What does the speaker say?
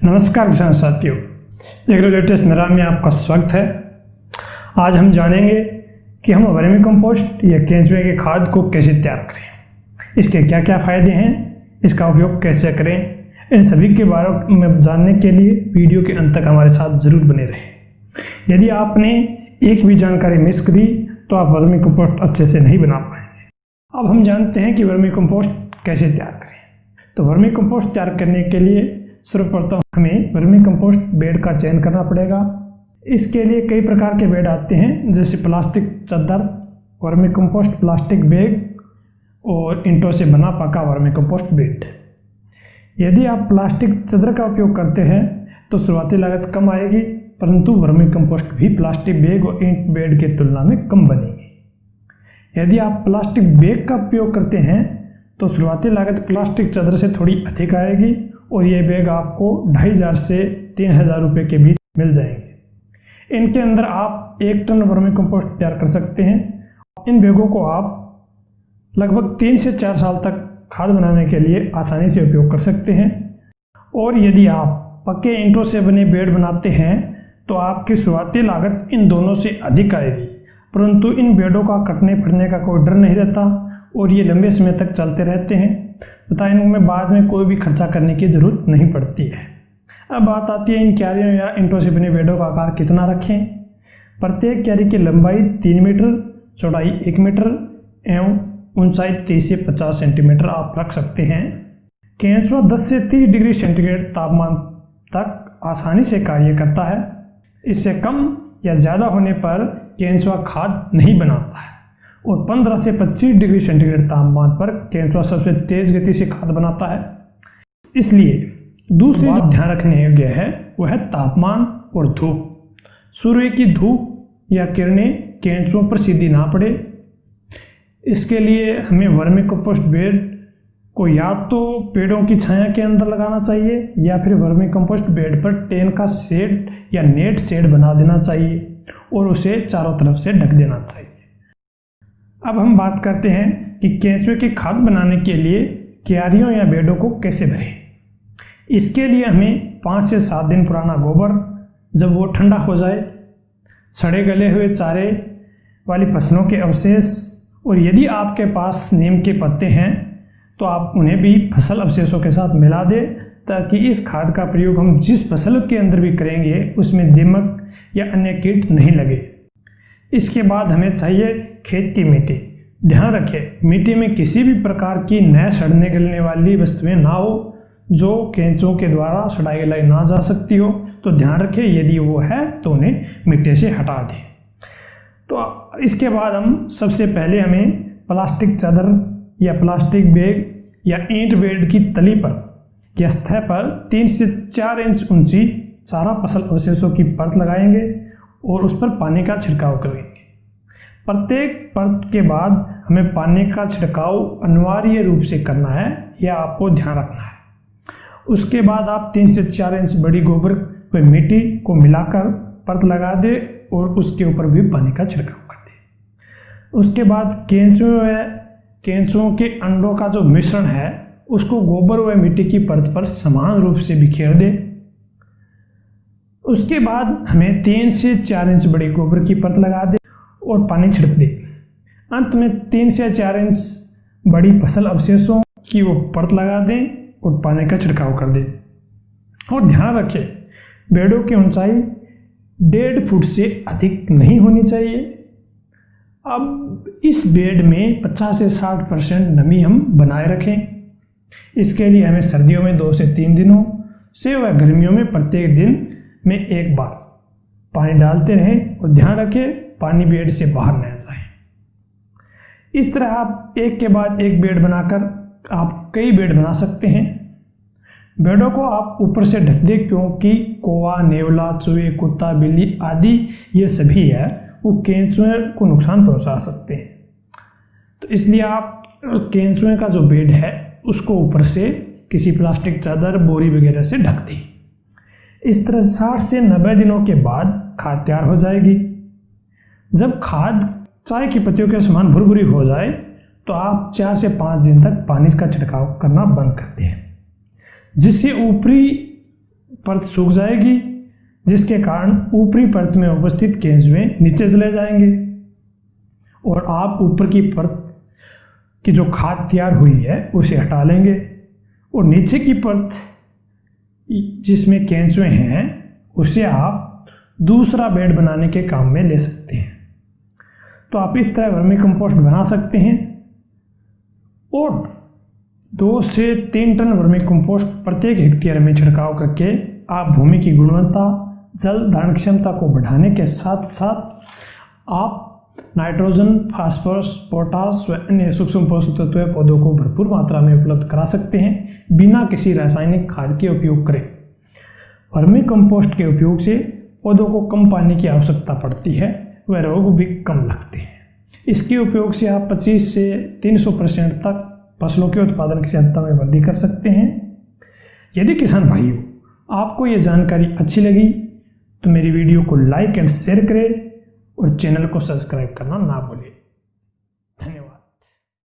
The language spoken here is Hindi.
नमस्कार किसान साथियों, एग्रो लेटेस्ट नरा में आपका स्वागत है। आज हम जानेंगे कि हम वर्मी कंपोस्ट या केंचुए की खाद को कैसे तैयार करें, इसके क्या क्या फ़ायदे हैं, इसका उपयोग कैसे करें। इन सभी के बारे में जानने के लिए वीडियो के अंत तक हमारे साथ ज़रूर बने रहें। यदि आपने एक भी जानकारी मिस करी तो आप वर्मी कंपोस्ट अच्छे से नहीं बना पाएंगे। अब हम जानते हैं कि वर्मी कंपोस्ट कैसे तैयार करें। तो वर्मी कंपोस्ट तैयार करने के लिए सर्वप्रथम हमें वर्मी कंपोस्ट बेड का चयन करना पड़ेगा। इसके लिए कई प्रकार के बेड आते हैं, जैसे प्लास्टिक चादर, वर्मी कंपोस्ट प्लास्टिक बैग और ईंटों से बना पका वर्मी कंपोस्ट बेड। यदि आप प्लास्टिक चादर का उपयोग करते हैं तो शुरुआती लागत कम आएगी, परंतु वर्मी कंपोस्ट भी प्लास्टिक बैग और ईंट बेड की तुलना में कम बनेगी। यदि आप प्लास्टिक बैग का उपयोग करते हैं तो शुरुआती लागत प्लास्टिक चादर से थोड़ी अधिक आएगी और ये बैग आपको 2500 से 3000 रुपये के बीच मिल जाएंगे। इनके अंदर आप 1 टन वर्मी कंपोस्ट तैयार कर सकते हैं। इन बैगों को आप लगभग 3 से 4 साल तक खाद बनाने के लिए आसानी से उपयोग कर सकते हैं। और यदि आप पक्के ईंटों से बने बेड बनाते हैं तो आपकी शुरुआती लागत इन दोनों से अधिक आएगी, परंतु इन बेडों का कटने फटने का कोई डर नहीं रहता और ये लंबे समय तक चलते रहते हैं तथा इनमें बाद में कोई भी खर्चा करने की ज़रूरत नहीं पड़ती है। अब बात आती है इन क्यारियों या ईंटों से बने बेडों का आकार कितना रखें। प्रत्येक क्यारी की लंबाई 3 मीटर, चौड़ाई 1 मीटर एवं ऊंचाई 30 से 50 सेंटीमीटर आप रख सकते हैं। केंचुआ 10 से 30 डिग्री सेंटीग्रेड तापमान तक आसानी से कार्य करता है। इससे कम या ज़्यादा होने पर केंचुआ खाद नहीं बनाता है और 15 से 25 डिग्री सेंटीग्रेड तापमान पर केंचुआ सबसे तेज गति से खाद बनाता है। इसलिए दूसरी बात ध्यान रखने योग्य है वह है तापमान और धूप। सूर्य की धूप या किरणें केंचुओं पर सीधी ना पड़े, इसके लिए हमें वर्मी कंपोस्ट बेड को या तो पेड़ों की छाया के अंदर लगाना चाहिए या फिर वर्मी कंपोस्ट बेड पर टेन का शेड या नेट शेड बना देना चाहिए और उसे चारों तरफ से ढक देना चाहिए। अब हम बात करते हैं कि केंचुए की खाद बनाने के लिए क्यारियों या बेडों को कैसे भरें। इसके लिए हमें 5 से 7 दिन पुराना गोबर, जब वो ठंडा हो जाए, सड़े गले हुए चारे वाली फसलों के अवशेष और यदि आपके पास नीम के पत्ते हैं तो आप उन्हें भी फसल अवशेषों के साथ मिला दें, ताकि इस खाद का प्रयोग हम जिस फसल के अंदर भी करेंगे उसमें दीमक या अन्य कीट नहीं लगे। इसके बाद हमें चाहिए खेत की मिट्टी। ध्यान रखें, मिट्टी में किसी भी प्रकार की नए सड़ने गलने वाली वस्तुएं ना हो जो केंचुओं के द्वारा सड़ाई गलाई ना जा सकती हो, तो ध्यान रखें यदि वो है तो उन्हें मिट्टी से हटा दें। तो इसके बाद हम सबसे पहले हमें प्लास्टिक चादर या प्लास्टिक बैग या ईंट बेड की तली पर या सतह पर 3 से 4 इंच ऊंची चारा फसल अवशेषों की परत लगाएंगे और उस पर पानी का छिड़काव करेंगे। प्रत्येक परत के बाद हमें पानी का छिड़काव अनिवार्य रूप से करना है, यह आपको ध्यान रखना है। उसके बाद आप 3 से 4 इंच बड़ी गोबर व मिट्टी को मिलाकर परत लगा दें और उसके ऊपर भी पानी का छिड़काव कर दें। उसके बाद केंचुओं के अंडों का जो मिश्रण है उसको गोबर व मिट्टी की परत पर समान रूप से बिखेर दें। उसके बाद हमें 3 से 4 इंच बड़ी गोबर की परत लगा दें और पानी छिड़क दें। अंत में 3 से 4 इंच बड़ी फसल अवशेषों की वो परत लगा दें और पानी का छिड़काव कर दें। और ध्यान रखें, बेडों की ऊंचाई 1.5 फुट से अधिक नहीं होनी चाहिए। अब इस बेड में 50 से 60% नमी हम बनाए रखें। इसके लिए हमें सर्दियों में 2 से 3 दिनों से व गर्मियों में प्रत्येक दिन में 1 बार पानी डालते रहें और ध्यान रखें पानी बेड से बाहर न जाए। इस तरह आप एक के बाद एक बेड बनाकर आप कई बेड बना सकते हैं। बेडों को आप ऊपर से ढक दें, क्योंकि कौवा, नेवला, चूहे, कुत्ता, बिल्ली आदि ये सभी है वो केंचुए को नुकसान पहुंचा सकते हैं। तो इसलिए आप केंचुए का जो बेड है उसको ऊपर से किसी प्लास्टिक चादर, बोरी वगैरह से ढक दें। इस तरह 60 से 90 दिनों के बाद खाद तैयार हो जाएगी। जब खाद चाय की पत्तियों के समान भुरभुरी हो जाए तो आप 4 से 5 दिन तक पानी का छिड़काव करना बंद कर दें, जिससे ऊपरी परत सूख जाएगी, जिसके कारण ऊपरी परत में उपस्थित केंचुए नीचे चले जाएंगे और आप ऊपर की परत की जो खाद तैयार हुई है उसे हटा लेंगे और नीचे की परत जिसमें केंचुए हैं उसे आप दूसरा बेड बनाने के काम में ले सकते हैं। तो आप इस तरह वर्मी कंपोस्ट बना सकते हैं और 2 से 3 टन वर्मी कंपोस्ट प्रत्येक हेक्टेयर में छिड़काव करके आप भूमि की गुणवत्ता, जल धारण क्षमता को बढ़ाने के साथ साथ आप नाइट्रोजन, फास्फोरस, पोटास व अन्य सूक्ष्म पोषक तत्व पौधों को भरपूर मात्रा में उपलब्ध करा सकते हैं बिना किसी रासायनिक खाद के उपयोग करें। वर्मी कंपोस्ट के उपयोग से पौधों को कम पानी की आवश्यकता पड़ती है व रोग भी कम लगते हैं। इसके उपयोग से आप 25 से 300% तक फसलों के उत्पादन की क्षमता में वृद्धि कर सकते हैं। यदि किसान भाइयों आपको ये जानकारी अच्छी लगी तो मेरी वीडियो को लाइक एंड शेयर करें और चैनल को सब्सक्राइब करना ना भूलें।